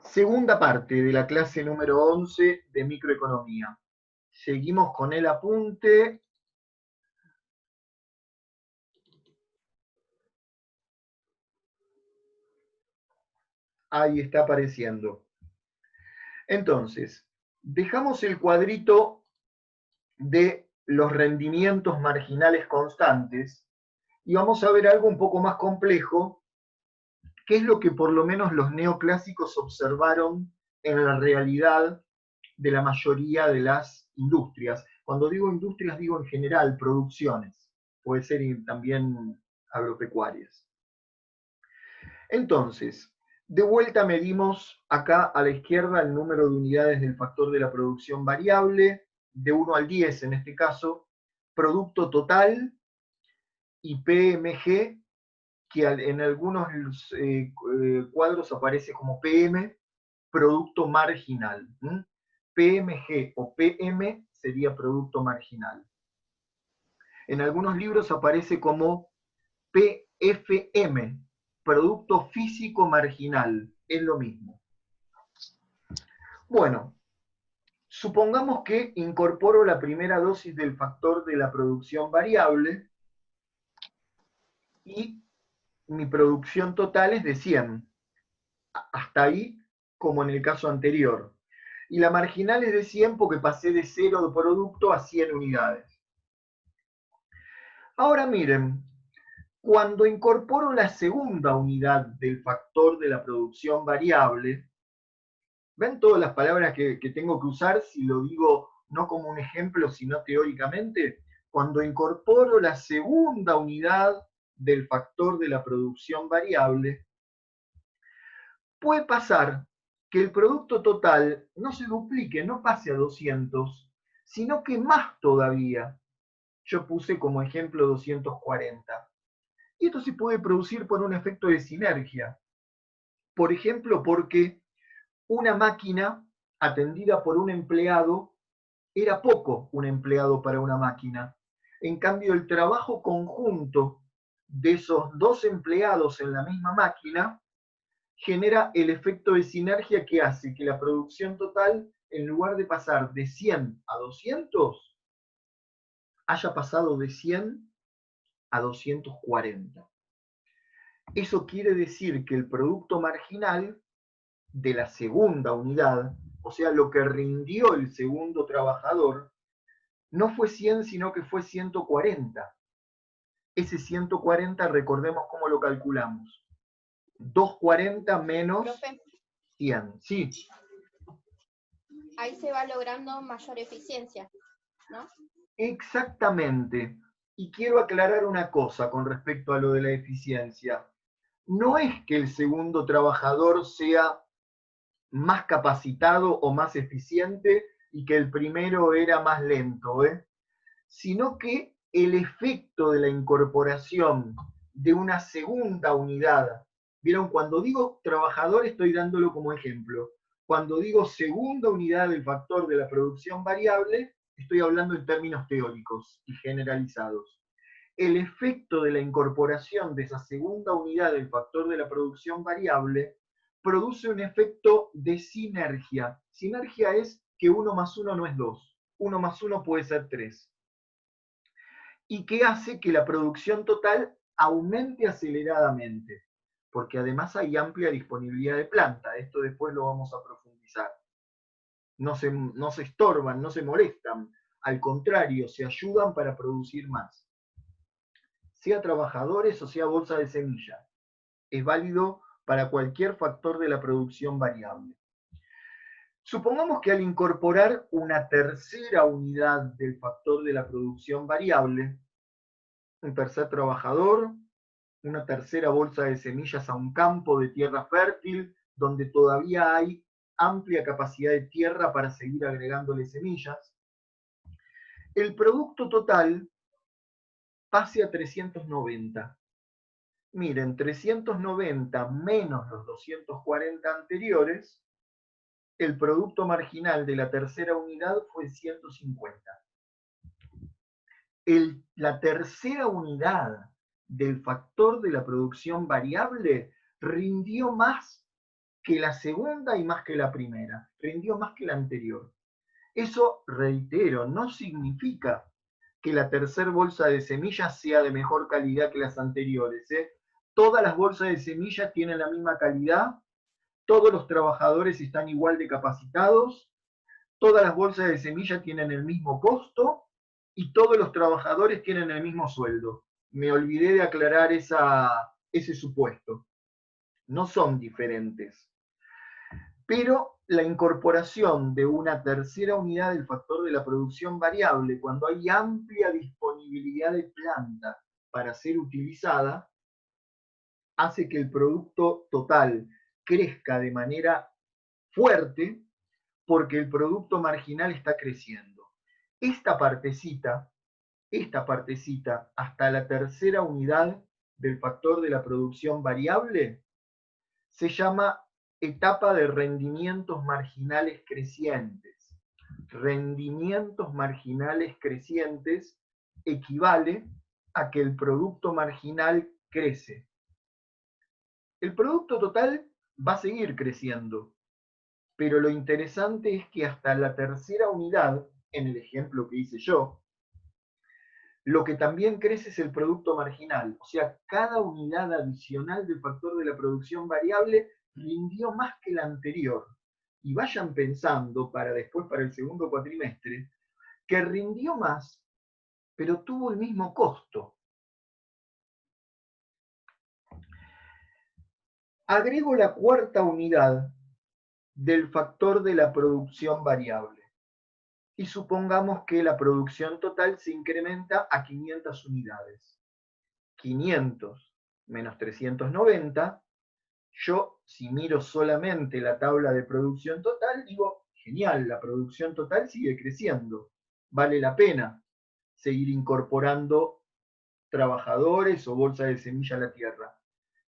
Segunda parte de la clase número 11 de microeconomía. Seguimos con el apunte. Ahí está apareciendo. Entonces, dejamos el cuadrito de los rendimientos marginales constantes y vamos a ver algo un poco más complejo, que es lo que por lo menos los neoclásicos observaron en la realidad de la mayoría de las industrias. Cuando digo industrias, digo en general producciones, puede ser también agropecuarias. Entonces, de vuelta medimos acá a la izquierda el número de unidades del factor de la producción variable, de 1 al 10 en este caso, producto total y PMG, que en algunos cuadros aparece como PM, producto marginal. PMG o PM sería producto marginal. En algunos libros aparece como PFM, producto físico marginal. Es lo mismo. Bueno, supongamos que incorporo la primera dosis del factor de la producción variable y mi producción total es de 100. Hasta ahí, como en el caso anterior. Y la marginal es de 100 porque pasé de 0 de producto a 100 unidades. Ahora miren, cuando incorporo la segunda unidad del factor de la producción variable, ¿ven todas las palabras que tengo que usar si lo digo no como un ejemplo, sino teóricamente? Cuando incorporo la segunda unidad del factor de la producción variable, puede pasar que el producto total no se duplique, no pase a 200, sino que más todavía. Yo puse como ejemplo 240. Y esto se puede producir por un efecto de sinergia. Por ejemplo, porque una máquina atendida por un empleado era poco un empleado para una máquina. En cambio, el trabajo conjunto de esos dos empleados en la misma máquina genera el efecto de sinergia que hace que la producción total, en lugar de pasar de 100 a 200, haya pasado de 100 a 240. Eso quiere decir que el producto marginal de la segunda unidad, o sea, lo que rindió el segundo trabajador, no fue 100, sino que fue 140. Ese 140, recordemos cómo lo calculamos. 240 menos Profe, 100. Sí, ahí se va logrando mayor eficiencia, ¿no? exactamente. Y quiero aclarar una cosa con respecto a lo de la eficiencia. No es que el segundo trabajador sea más capacitado o más eficiente y que el primero era más lento, sino que el efecto de la incorporación de una segunda unidad. ¿Vieron? Cuando digo trabajador estoy dándolo como ejemplo. Cuando digo segunda unidad del factor de la producción variable, estoy hablando en términos teóricos y generalizados. El efecto de la incorporación de esa segunda unidad del factor de la producción variable produce un efecto de sinergia. Sinergia es que 1 más 1 no es 2, 1 más 1 puede ser 3. Y que hace que la producción total aumente aceleradamente, porque además hay amplia disponibilidad de planta. Esto después lo vamos a profundizar. No se estorban, no se molestan, al contrario, se ayudan para producir más. Sea trabajadores o sea bolsa de semillas. Es válido para cualquier factor de la producción variable. Supongamos que al incorporar una tercera unidad del factor de la producción variable, un tercer trabajador, una tercera bolsa de semillas a un campo de tierra fértil, donde todavía hay amplia capacidad de tierra para seguir agregándole semillas, el producto total pase a 390. Miren, 390 menos los 240 anteriores, el producto marginal de la tercera unidad fue 150. La tercera unidad del factor de la producción variable rindió más que la segunda y más que la primera, rindió más que la anterior. Eso, reitero, no significa que la tercera bolsa de semillas sea de mejor calidad que las anteriores, ¿eh? Todas las bolsas de semillas tienen la misma calidad, todos los trabajadores están igual de capacitados, todas las bolsas de semillas tienen el mismo costo y todos los trabajadores tienen el mismo sueldo. Me olvidé de aclarar ese supuesto. No son diferentes. Pero la incorporación de una tercera unidad del factor de la producción variable, cuando hay amplia disponibilidad de planta para ser utilizada, hace que el producto total crezca de manera fuerte porque el producto marginal está creciendo. Esta partecita, hasta la tercera unidad del factor de la producción variable, se llama etapa de rendimientos marginales crecientes. Rendimientos marginales crecientes equivale a que el producto marginal crece. El producto total va a seguir creciendo, pero lo interesante es que hasta la tercera unidad, en el ejemplo que hice yo, lo que también crece es el producto marginal. O sea, cada unidad adicional del factor de la producción variable rindió más que la anterior. Y vayan pensando para después, para el segundo cuatrimestre, que rindió más, pero tuvo el mismo costo. Agrego la cuarta unidad del factor de la producción variable. Y supongamos que la producción total se incrementa a 500 unidades. 500 menos 390, yo si miro solamente la tabla de producción total, digo, genial, la producción total sigue creciendo, vale la pena seguir incorporando trabajadores o bolsa de semilla a la tierra.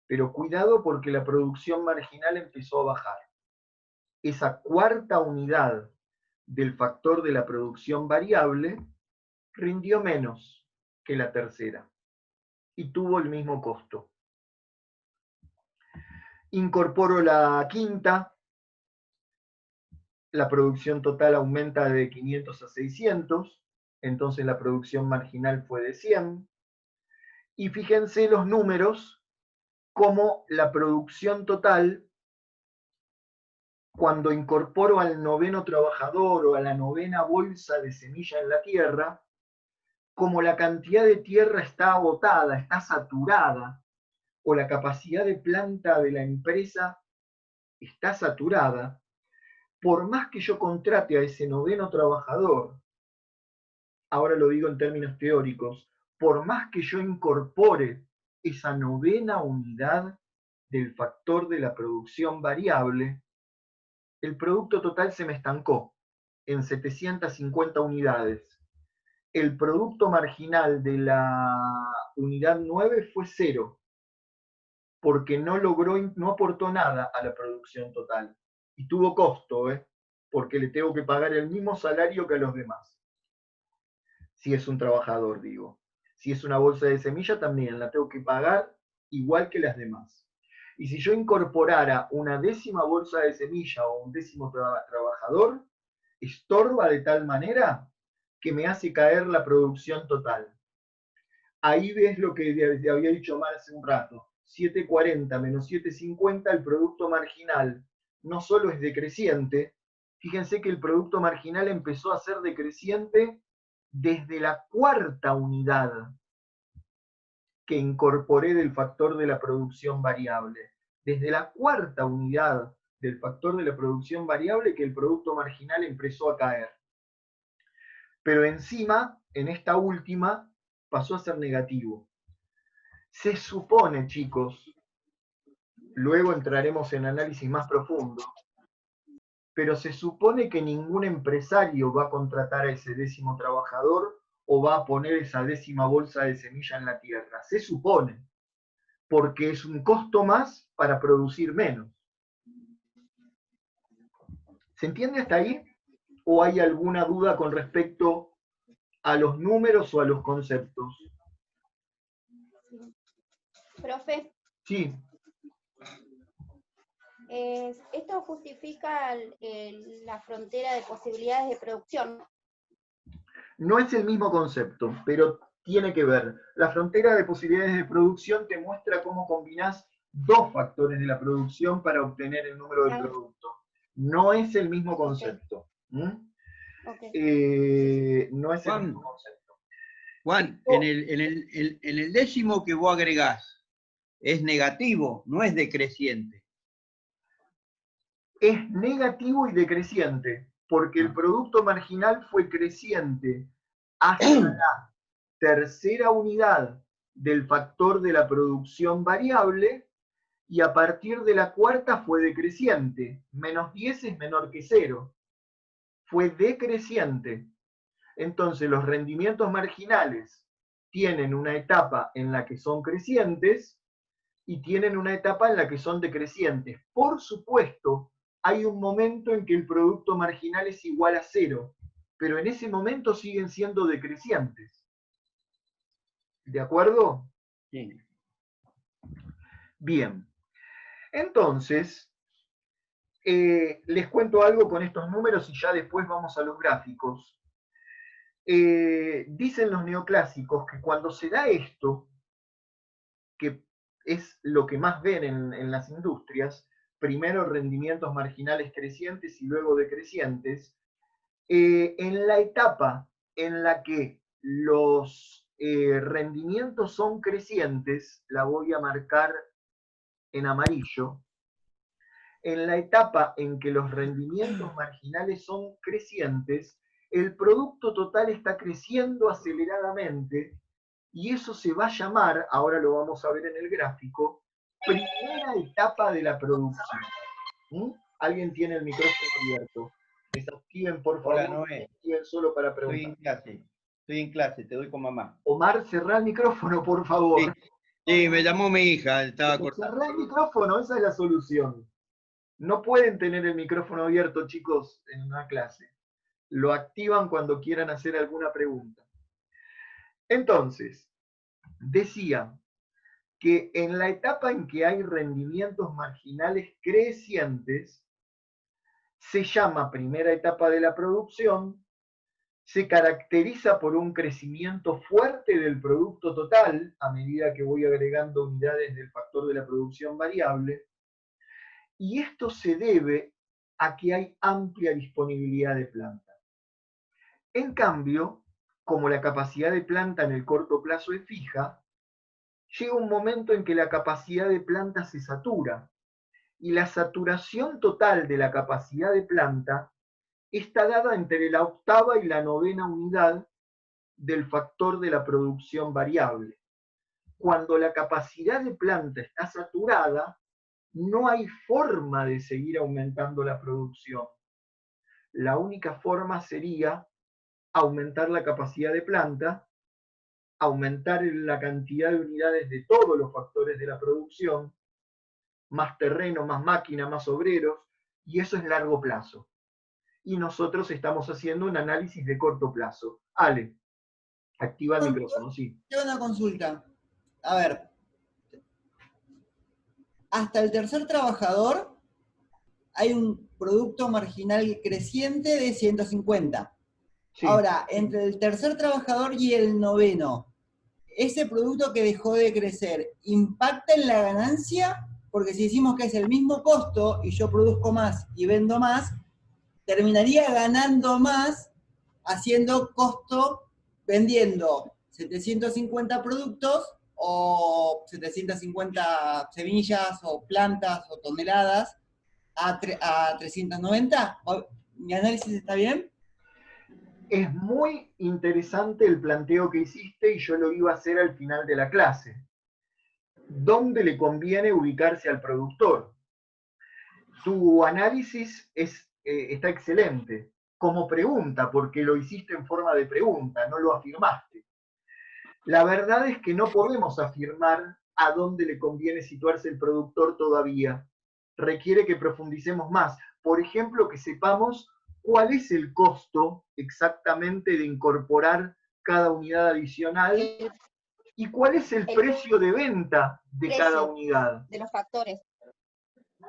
Pero cuidado porque la producción marginal empezó a bajar. Esa cuarta unidad del factor de la producción variable rindió menos que la tercera y tuvo el mismo costo. Incorporo la quinta, la producción total aumenta de 500 a 600, entonces la producción marginal fue de 100. Y fíjense los números, como la producción total, cuando incorporo al noveno trabajador o a la novena bolsa de semilla en la tierra, como la cantidad de tierra está agotada, está saturada, o la capacidad de planta de la empresa está saturada, por más que yo contrate a ese noveno trabajador, ahora lo digo en términos teóricos, por más que yo incorpore esa novena unidad del factor de la producción variable, el producto total se me estancó en 750 unidades. El producto marginal de la unidad 9 fue 0, porque no aportó nada a la producción total. Y tuvo costo, porque le tengo que pagar el mismo salario que a los demás. Si es un trabajador, digo. Si es una bolsa de semilla, también la tengo que pagar igual que las demás. Y si yo incorporara una décima bolsa de semilla o un décimo trabajador, estorba de tal manera que me hace caer la producción total. Ahí ves lo que te había dicho mal hace un rato. 740 menos 750, el producto marginal no solo es decreciente, fíjense que el producto marginal empezó a ser decreciente desde la cuarta unidad que incorporé del factor de la producción variable. Desde la cuarta unidad del factor de la producción variable que el producto marginal empezó a caer. Pero encima, en esta última, pasó a ser negativo. Se supone, chicos, luego entraremos en análisis más profundo, pero se supone que ningún empresario va a contratar a ese décimo trabajador o va a poner esa décima bolsa de semilla en la tierra. Se supone, porque es un costo más para producir menos. ¿Se entiende hasta ahí? ¿O hay alguna duda con respecto a los números o a los conceptos? Profe. Sí. Esto justifica la frontera de posibilidades de producción. No es el mismo concepto, pero tiene que ver. La frontera de posibilidades de producción te muestra cómo combinás dos factores de la producción para obtener el número del producto. No es el mismo concepto. Okay. No es el mismo concepto. Juan, en el décimo que vos agregás, es negativo, no es decreciente. Es negativo y decreciente, porque el producto marginal fue creciente hasta la tercera unidad del factor de la producción variable, y a partir de la cuarta fue decreciente. Menos 10 es menor que 0. Fue decreciente. Entonces los rendimientos marginales tienen una etapa en la que son crecientes y tienen una etapa en la que son decrecientes. Por supuesto, hay un momento en que el producto marginal es igual a 0, pero en ese momento siguen siendo decrecientes. ¿De acuerdo? Sí. Bien. Entonces, les cuento algo con estos números y ya después vamos a los gráficos. Dicen los neoclásicos que cuando se da esto, que es lo que más ven en las industrias, primero rendimientos marginales crecientes y luego decrecientes, en la etapa en la que los rendimientos son crecientes, la voy a marcar en amarillo. En la etapa en que los rendimientos marginales son crecientes, el producto total está creciendo aceleradamente, y eso se va a llamar, ahora lo vamos a ver en el gráfico, primera etapa de la producción. ¿Alguien tiene el micrófono abierto? Desactiven, por favor. Hola, Noé. Desactiven solo para preguntar. Estoy en clase, te doy con mamá. Omar, cerrá el micrófono, por favor. Sí, me llamó mi hija, estaba cortando. Cerrá el micrófono, esa es la solución. No pueden tener el micrófono abierto, chicos, en una clase. Lo activan cuando quieran hacer alguna pregunta. Entonces, decía que en la etapa en que hay rendimientos marginales crecientes, se llama primera etapa de la producción, se caracteriza por un crecimiento fuerte del producto total a medida que voy agregando unidades del factor de la producción variable, y esto se debe a que hay amplia disponibilidad de planta. En cambio, como la capacidad de planta en el corto plazo es fija, llega un momento en que la capacidad de planta se satura, y la saturación total de la capacidad de planta está dada entre la octava y la novena unidad del factor de la producción variable. Cuando la capacidad de planta está saturada, no hay forma de seguir aumentando la producción. La única forma sería aumentar la capacidad de planta, aumentar la cantidad de unidades de todos los factores de la producción, más terreno, más máquina, más obreros, y eso es largo plazo. Y nosotros estamos haciendo un análisis de corto plazo. Ale, activa el micrófono, sí. Tengo una consulta. A ver, hasta el tercer trabajador hay un producto marginal creciente de 150. Sí. Ahora, entre el tercer trabajador y el noveno, ¿ese producto que dejó de crecer impacta en la ganancia? Porque si decimos que es el mismo costo y yo produzco más y vendo más, terminaría ganando más haciendo costo, vendiendo 750 productos o 750 semillas o plantas o toneladas a 390. ¿Mi análisis está bien? Es muy interesante el planteo que hiciste y yo lo iba a hacer al final de la clase. ¿Dónde le conviene ubicarse al productor? Tu análisis está excelente. Como pregunta, porque lo hiciste en forma de pregunta, no lo afirmaste. La verdad es que no podemos afirmar a dónde le conviene situarse el productor todavía. Requiere que profundicemos más. Por ejemplo, que sepamos cuál es el costo exactamente de incorporar cada unidad adicional y cuál es el precio de venta de cada unidad. De los factores.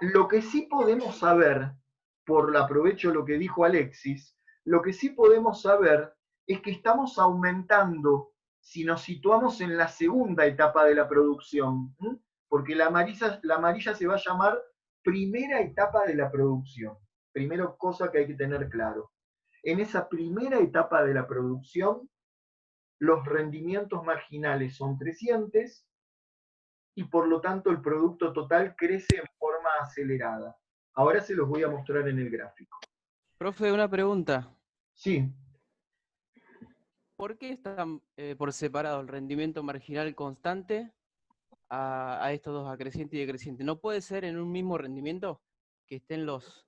Lo que sí podemos saber, aprovecho lo que dijo Alexis, lo que sí podemos saber es que estamos aumentando si nos situamos en la segunda etapa de la producción, ¿m? Porque la amarilla se va a llamar primera etapa de la producción. Primero, cosa que hay que tener claro. En esa primera etapa de la producción, los rendimientos marginales son crecientes y por lo tanto el producto total crece en forma acelerada. Ahora se los voy a mostrar en el gráfico. Profe, una pregunta. Sí. ¿Por qué están por separado el rendimiento marginal constante a estos dos, a creciente y decreciente? ¿No puede ser en un mismo rendimiento que estén los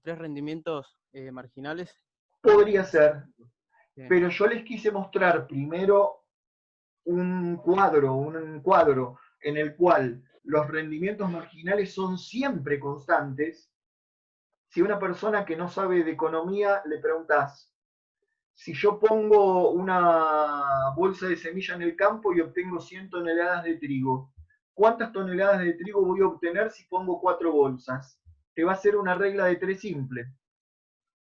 tres rendimientos marginales? Podría ser, Bien. pero yo les quise mostrar primero un cuadro en el cual los rendimientos marginales son siempre constantes. Si a una persona que no sabe de economía le preguntas, si yo pongo una bolsa de semilla en el campo y obtengo 100 toneladas de trigo, ¿cuántas toneladas de trigo voy a obtener si pongo 4 bolsas? Te va a ser una regla de 3 simple.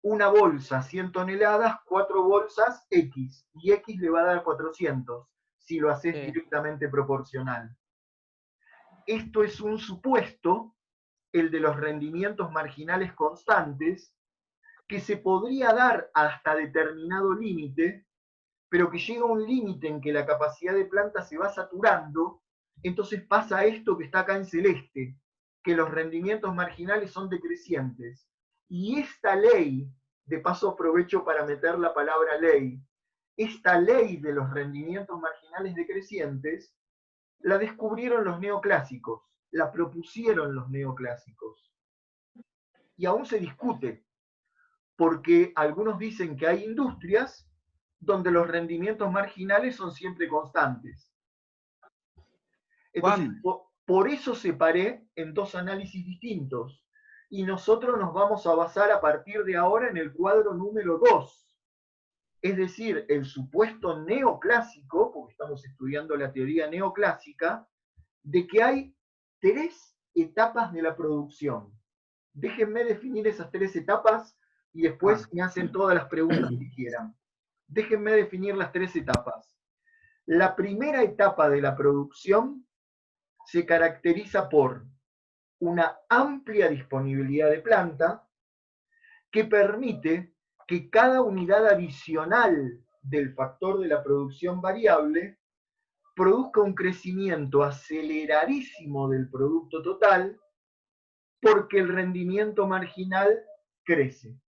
Una bolsa, 100 toneladas, 4 bolsas, X. Y X le va a dar 400, si lo haces directamente proporcional. Esto es un supuesto, el de los rendimientos marginales constantes, que se podría dar hasta determinado límite, pero que llega un límite en que la capacidad de planta se va saturando, entonces pasa esto que está acá en celeste, que los rendimientos marginales son decrecientes. Y esta ley, de paso aprovecho para meter la palabra ley, esta ley de los rendimientos marginales decrecientes, la descubrieron los neoclásicos, la propusieron los neoclásicos. Y aún se discute, porque algunos dicen que hay industrias donde los rendimientos marginales son siempre constantes. Entonces, por eso separé en dos análisis distintos. Y nosotros nos vamos a basar a partir de ahora en el cuadro número 2. Es decir, el supuesto neoclásico, porque estamos estudiando la teoría neoclásica, de que hay 3 etapas de la producción. Déjenme definir esas 3 etapas y después me hacen todas las preguntas que quieran. Déjenme definir las 3 etapas. La primera etapa de la producción se caracteriza por una amplia disponibilidad de planta que permite que cada unidad adicional del factor de la producción variable produzca un crecimiento aceleradísimo del producto total porque el rendimiento marginal crece.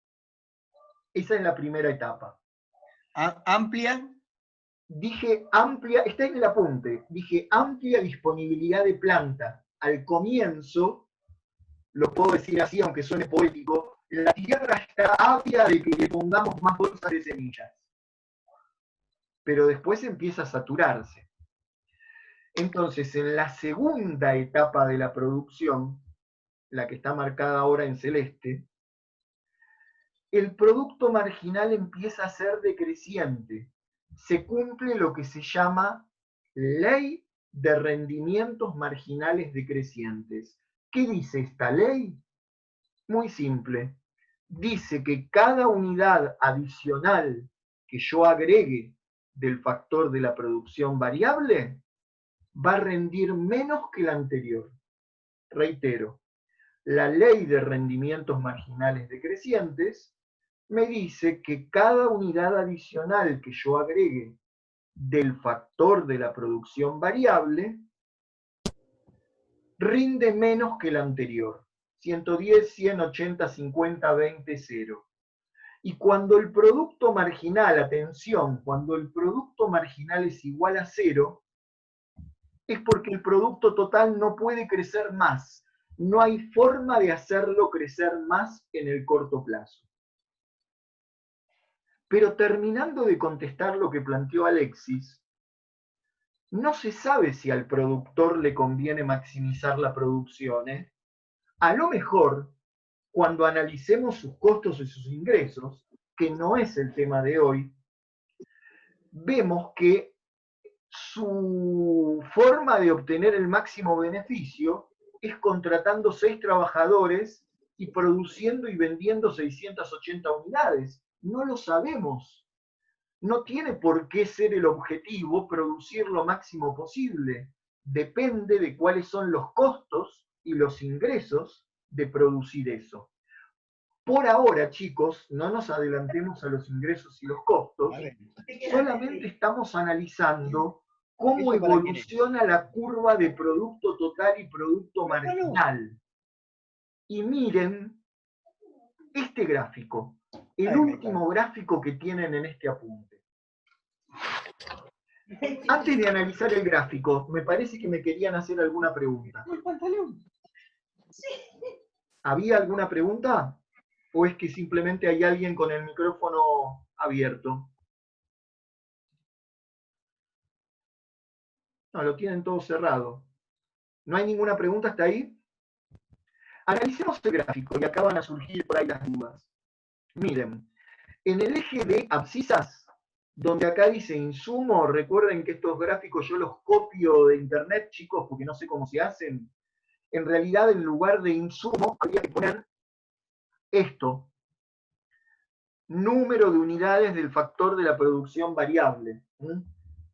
Esa es la primera etapa. ¿Amplia? Dije amplia, está en el apunte, dije amplia disponibilidad de planta. Al comienzo, lo puedo decir así, aunque suene poético, la tierra está ávida de que le pongamos más bolsas de semillas. Pero después empieza a saturarse. Entonces, en la segunda etapa de la producción, la que está marcada ahora en celeste, el producto marginal empieza a ser decreciente. Se cumple lo que se llama ley de rendimientos marginales decrecientes. ¿Qué dice esta ley? Muy simple. Dice que cada unidad adicional que yo agregue del factor de la producción variable va a rendir menos que la anterior. Reitero, la ley de rendimientos marginales decrecientes me dice que cada unidad adicional que yo agregue del factor de la producción variable rinde menos que la anterior. 110, 100, 80, 50, 20, 0. Y cuando el producto marginal, atención, cuando el producto marginal es igual a 0, es porque el producto total no puede crecer más. No hay forma de hacerlo crecer más en el corto plazo. Pero terminando de contestar lo que planteó Alexis, no se sabe si al productor le conviene maximizar la producción. A lo mejor, cuando analicemos sus costos y sus ingresos, que no es el tema de hoy, vemos que su forma de obtener el máximo beneficio es contratando 6 trabajadores y produciendo y vendiendo 680 unidades. No lo sabemos. No tiene por qué ser el objetivo producir lo máximo posible. Depende de cuáles son los costos y los ingresos de producir eso. Por ahora, chicos, no nos adelantemos a los ingresos y los costos, solamente estamos analizando cómo evoluciona la curva de producto total y producto marginal. Y miren este gráfico, el último gráfico que tienen en este apunte. Antes de analizar el gráfico, me parece que me querían hacer alguna pregunta. ¿Había alguna pregunta? ¿O es que simplemente hay alguien con el micrófono abierto? No, lo tienen todo cerrado. ¿No hay ninguna pregunta hasta ahí? Analicemos el gráfico y acaban a surgir por ahí las dudas. Miren, en el eje de abscisas, donde acá dice insumo, recuerden que estos gráficos yo los copio de internet, chicos, porque no sé cómo se hacen. En realidad, en lugar de insumo, habría que poner esto. Número de unidades del factor de la producción variable.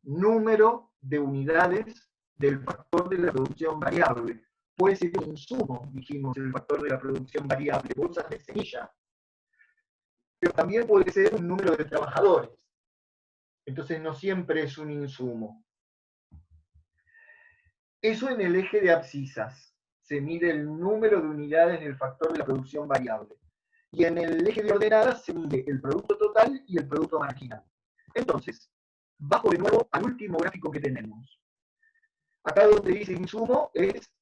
Número de unidades del factor de la producción variable. Puede ser un insumo, dijimos, el factor de la producción variable, bolsas de semilla. Pero también puede ser un número de trabajadores. Entonces no siempre es un insumo. Eso en el eje de abscisas. Se mide el número de unidades del factor de la producción variable. Y en el eje de ordenadas se mide el producto total y el producto marginal. Entonces, bajo de nuevo al último gráfico que tenemos. Acá donde dice insumo es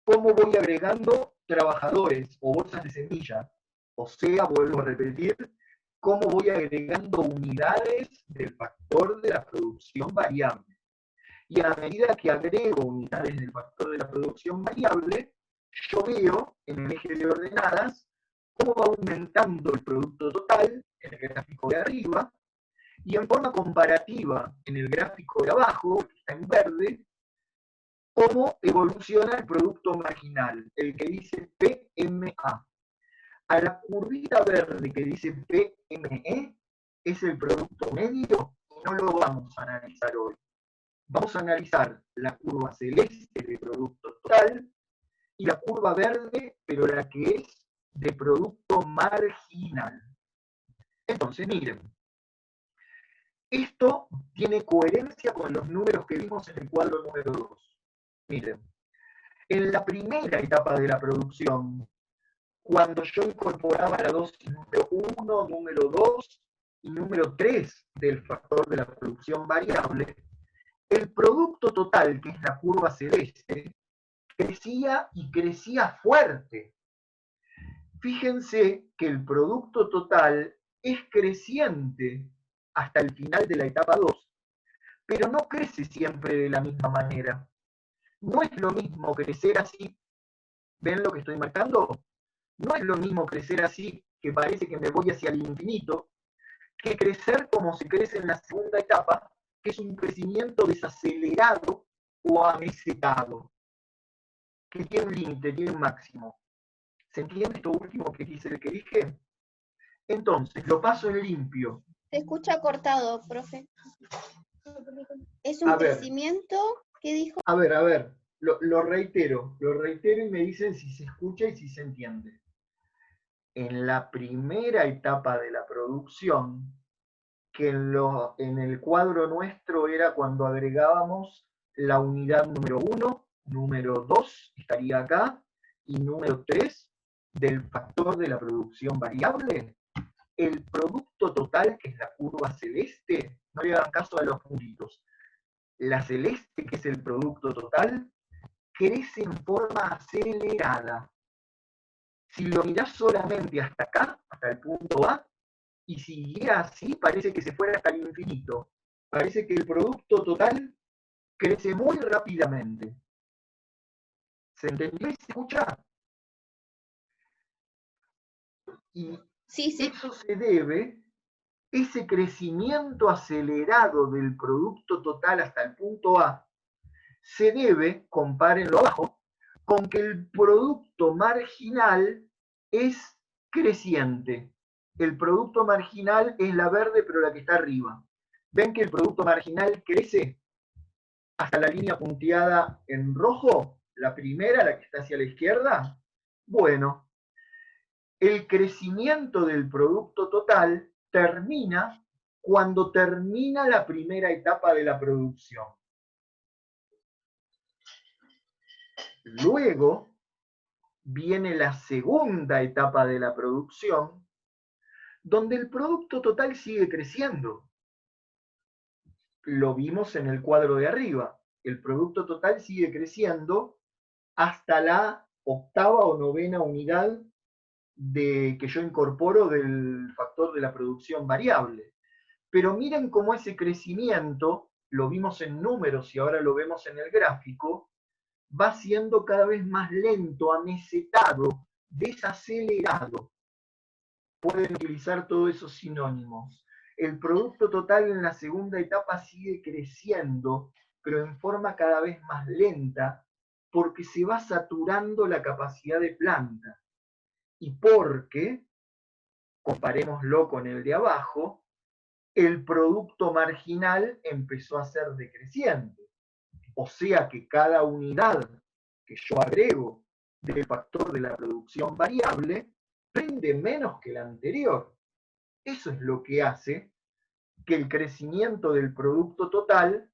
cómo voy agregando trabajadores o bolsas de semilla. O sea, vuelvo a repetir, cómo voy agregando unidades del factor de la producción variable. Y a medida que agrego unidades del factor de la producción variable, yo veo en el eje de ordenadas cómo va aumentando el producto total en el gráfico de arriba, y en forma comparativa en el gráfico de abajo, que está en verde, cómo evoluciona el producto marginal, el que dice PMA. A la curvita verde que dice PME es el producto medio, no lo vamos a analizar hoy. Vamos a analizar la curva celeste de producto total y la curva verde, pero la que es de producto marginal. Entonces, miren, esto tiene coherencia con los números que vimos en el cuadro número 2. Miren, en la primera etapa de la producción, cuando yo incorporaba la dosis número 1, número 2 y número 3 del factor de la producción variable, el producto total, que es la curva celeste, crecía y crecía fuerte. Fíjense que el producto total es creciente hasta el final de la etapa 2, pero no crece siempre de la misma manera. No es lo mismo crecer así, ¿ven lo que estoy marcando? No es lo mismo crecer así, que parece que me voy hacia el infinito, que crecer como se crece en la segunda etapa, que es un crecimiento desacelerado o amesetado, que tiene un límite, tiene un máximo. ¿Se entiende esto último que dije? Entonces, lo paso en limpio. Se escucha cortado, profe. ¿Es un crecimiento? ¿Qué dijo? A ver, lo reitero y me dicen si se escucha y si se entiende. En la primera etapa de la producción, que en el cuadro nuestro era cuando agregábamos la unidad número 1, número 2, estaría acá, y número 3 del factor de la producción variable, el producto total, que es la curva celeste, no le hagan caso a los puntitos, la celeste, que es el producto total, crece en forma acelerada. Si lo mirás solamente hasta acá, hasta el punto A, y siguiera así, parece que se fuera hasta el infinito. Parece que el producto total crece muy rápidamente. ¿Se entendió y se escucha? Y sí. Eso se debe, ese crecimiento acelerado del producto total hasta el punto A, se debe, compárenlo abajo, con que el producto marginal es creciente. El producto marginal es la verde, pero la que está arriba. ¿Ven que el producto marginal crece hasta la línea punteada en rojo? La primera, la que está hacia la izquierda. Bueno, el crecimiento del producto total termina cuando termina la primera etapa de la producción. Luego viene la segunda etapa de la producción, donde el producto total sigue creciendo. Lo vimos en el cuadro de arriba. El producto total sigue creciendo hasta la octava o novena unidad que yo incorporo del factor de la producción variable. Pero miren cómo ese crecimiento, lo vimos en números y ahora lo vemos en el gráfico, va siendo cada vez más lento, amesetado, desacelerado. Pueden utilizar todos esos sinónimos. El producto total en la segunda etapa sigue creciendo, pero en forma cada vez más lenta, porque se va saturando la capacidad de planta. Y porque, comparémoslo con el de abajo, el producto marginal empezó a ser decreciente. O sea que cada unidad que yo agrego del factor de la producción variable rinde menos que la anterior. Eso es lo que hace que el crecimiento del producto total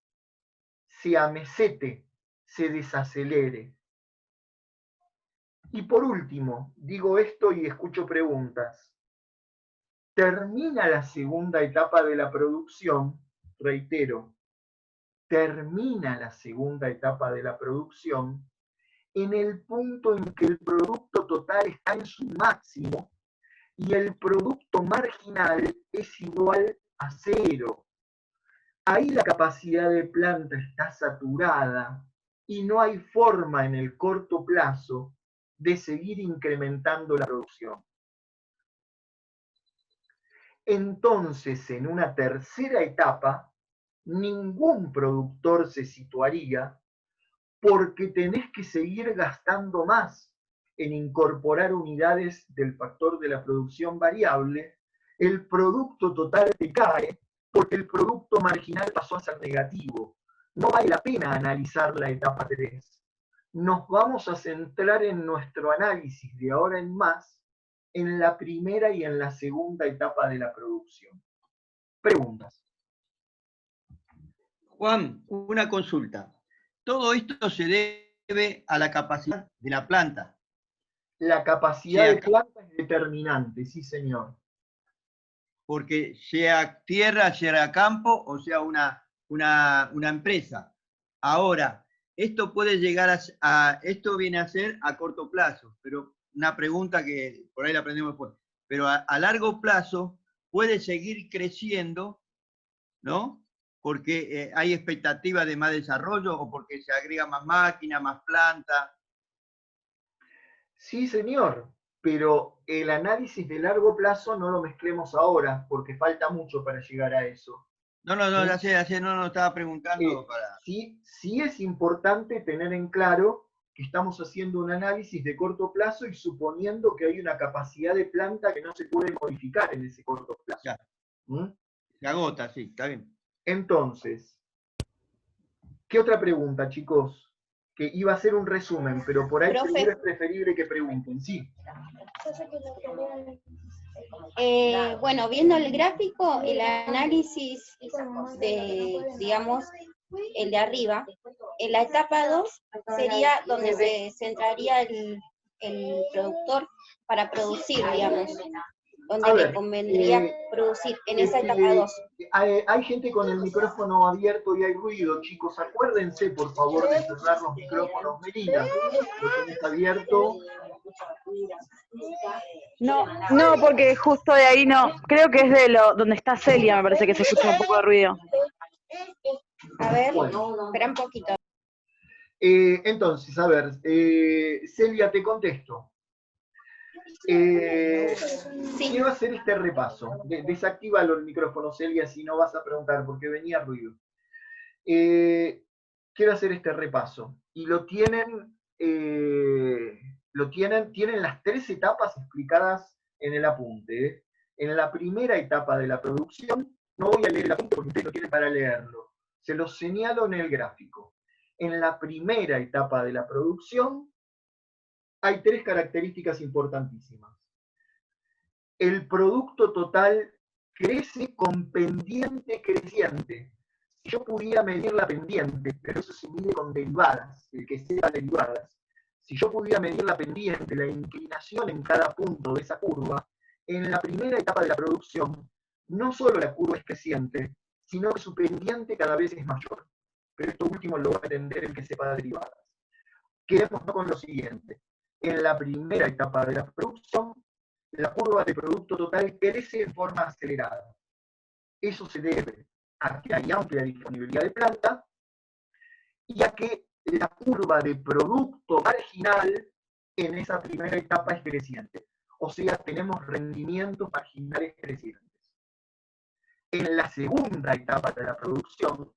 se amesete, se desacelere. Y por último, digo esto y escucho preguntas. Termina la segunda etapa de la producción, reitero, termina la segunda etapa de la producción en el punto en que el producto total está en su máximo y el producto marginal es igual a 0. Ahí la capacidad de planta está saturada y no hay forma en el corto plazo de seguir incrementando la producción. Entonces, en una tercera etapa, ningún productor se situaría porque tenés que seguir gastando más en incorporar unidades del factor de la producción variable, el producto total te cae porque el producto marginal pasó a ser negativo. No vale la pena analizar la etapa 3. Nos vamos a centrar en nuestro análisis de ahora en más en la primera y en la segunda etapa de la producción. Preguntas. Juan, una consulta. Todo esto se debe a la capacidad de la planta. La capacidad de planta es determinante, sí señor. Porque sea tierra, sea campo o sea una empresa. Ahora, esto puede llegar esto viene a ser a corto plazo, pero una pregunta que por ahí la aprendemos después. Pero a largo plazo puede seguir creciendo, ¿no? Porque hay expectativa de más desarrollo o porque se agrega más máquina, más planta. Sí, señor, pero el análisis de largo plazo no lo mezclemos ahora, porque falta mucho para llegar a eso. No, ya sé, no, estaba preguntando para... Sí es importante tener en claro que estamos haciendo un análisis de corto plazo y suponiendo que hay una capacidad de planta que no se puede modificar en ese corto plazo. Ya. Se agota, sí, está bien. Entonces, ¿qué otra pregunta, chicos? Que iba a ser un resumen, pero por ahí seguro es preferible que pregunten. Sí. Bueno, viendo el gráfico, el análisis de, digamos, el de arriba, en la etapa 2 sería donde se centraría el productor para producir, digamos, donde le convendría producir en esa etapa 2. Hay gente con el micrófono abierto y hay ruido, chicos. Acuérdense, por favor, de cerrar los micrófonos. Melina, ¿lo tenés abierto? No, porque justo de ahí no. Creo que es de donde está Celia, me parece que se escucha un poco de ruido. A ver, espera un poquito. Entonces, a ver, Celia, te contesto. Quiero hacer este repaso. Desactívalo el micrófono, Celia, si no vas a preguntar, porque venía ruido. Quiero hacer este repaso. Y lo tienen tienen las 3 etapas explicadas en el apunte. En la primera etapa de la producción, no voy a leer el apunte porque ustedes lo tienen para leerlo, se los señalo en el gráfico. En la primera etapa de la producción hay 3 características importantísimas. El producto total crece con pendiente creciente. Si yo pudiera medir la pendiente, pero eso se mide con derivadas, el que sea derivadas, si yo pudiera medir la pendiente, la inclinación en cada punto de esa curva, en la primera etapa de la producción, no solo la curva es creciente, sino que su pendiente cada vez es mayor. Pero esto último lo va a entender el que sepa derivadas. Quedémonos con lo siguiente. En la primera etapa de la producción, la curva de producto total crece en forma acelerada. Eso se debe a que hay amplia disponibilidad de planta y a que la curva de producto marginal en esa primera etapa es creciente. O sea, tenemos rendimientos marginales crecientes. En la segunda etapa de la producción,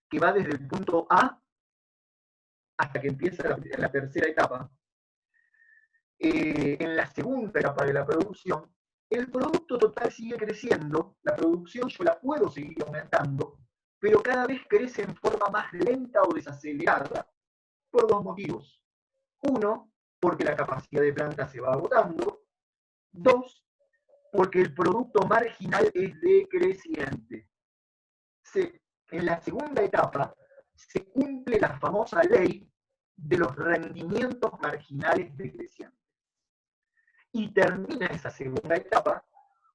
que va desde el punto A hasta que empieza la tercera etapa, en la segunda etapa de la producción, el producto total sigue creciendo, la producción yo la puedo seguir aumentando, pero cada vez crece en forma más lenta o desacelerada, por 2 motivos. 1, porque la capacidad de planta se va agotando. 2, porque el producto marginal es decreciente. En la segunda etapa se cumple la famosa ley de los rendimientos marginales decrecientes. Y termina esa segunda etapa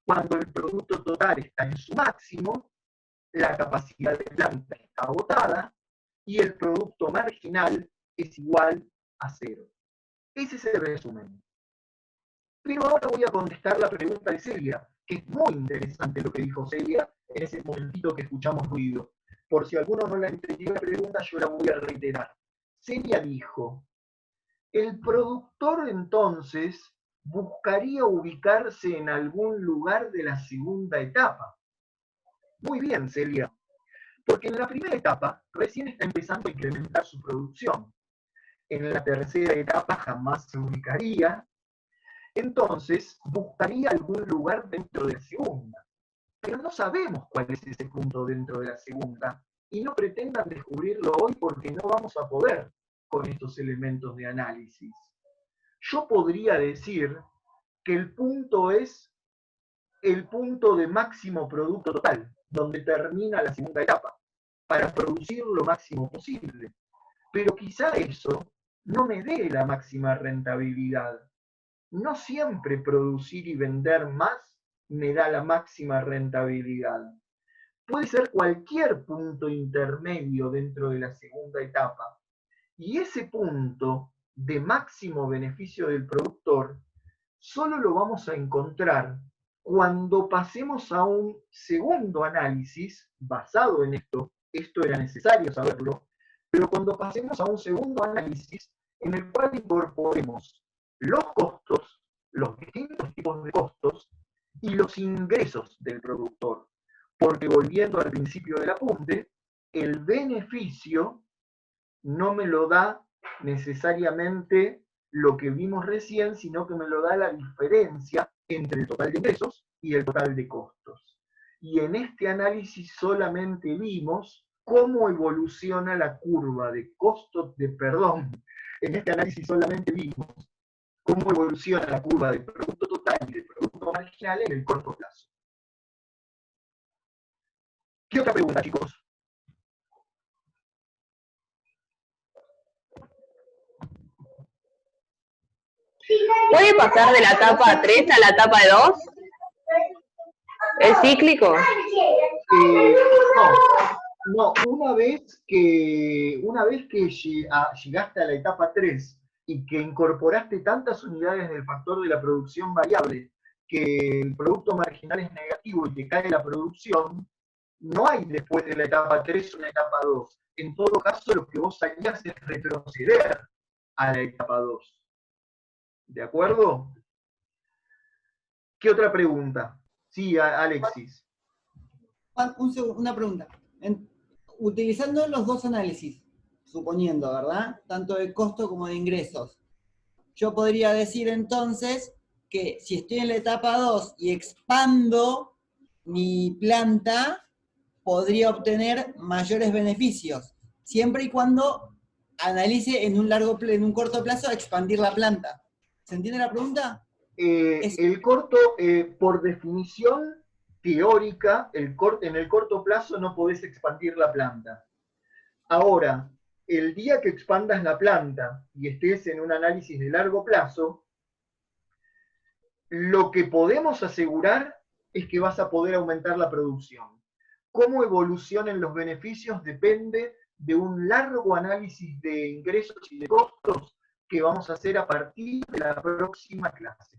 cuando el producto total está en su máximo, la capacidad de planta está agotada y el producto marginal es igual a 0. Ese es el resumen. Pero ahora voy a contestar la pregunta de Celia, que es muy interesante lo que dijo Celia en ese momentito que escuchamos ruido. Por si alguno no la entendió la pregunta, yo la voy a reiterar. Celia dijo, el productor entonces buscaría ubicarse en algún lugar de la segunda etapa. Muy bien, Celia, porque en la primera etapa recién está empezando a incrementar su producción. En la tercera etapa jamás se ubicaría, entonces buscaría algún lugar dentro de la segunda. Pero no sabemos cuál es ese punto dentro de la segunda, y no pretendan descubrirlo hoy porque no vamos a poder con estos elementos de análisis. Yo podría decir que el punto es el punto de máximo producto total, donde termina la segunda etapa, para producir lo máximo posible. Pero quizá eso no me dé la máxima rentabilidad. No siempre producir y vender más me da la máxima rentabilidad. Puede ser cualquier punto intermedio dentro de la segunda etapa. Y ese punto de máximo beneficio del productor solo lo vamos a encontrar cuando pasemos a un segundo análisis basado en esto era necesario saberlo, pero cuando pasemos a un segundo análisis en el cual incorporemos los costos, los distintos tipos de costos y los ingresos del productor. Porque volviendo al principio del apunte, el beneficio no me lo da necesariamente lo que vimos recién, sino que me lo da la diferencia entre el total de ingresos y el total de costos. Y en este análisis solamente vimos cómo evoluciona la curva de costos en este análisis solamente vimos cómo evoluciona la curva de producto total y de producto marginal en el corto plazo. ¿Qué otra pregunta, chicos? ¿Puede pasar de la etapa 3 a la etapa 2? ¿Es cíclico? No, una vez que llegaste a la etapa 3 y que incorporaste tantas unidades del factor de la producción variable que el producto marginal es negativo y que cae la producción, no hay después de la etapa 3 una etapa 2. En todo caso, lo que vos harías es retroceder a la etapa 2. ¿De acuerdo? ¿Qué otra pregunta? Sí, Alexis. Juan, una pregunta. Utilizando los dos análisis, suponiendo, ¿verdad? Tanto de costo como de ingresos. Yo podría decir entonces que si estoy en la etapa 2 y expando mi planta, podría obtener mayores beneficios, siempre y cuando analice en un corto plazo expandir la planta. ¿Se entiende la pregunta? El corto, por definición teórica, en el corto plazo no podés expandir la planta. Ahora, el día que expandas la planta y estés en un análisis de largo plazo, lo que podemos asegurar es que vas a poder aumentar la producción. Cómo evolucionen los beneficios depende de un largo análisis de ingresos y de costos que vamos a hacer a partir de la próxima clase.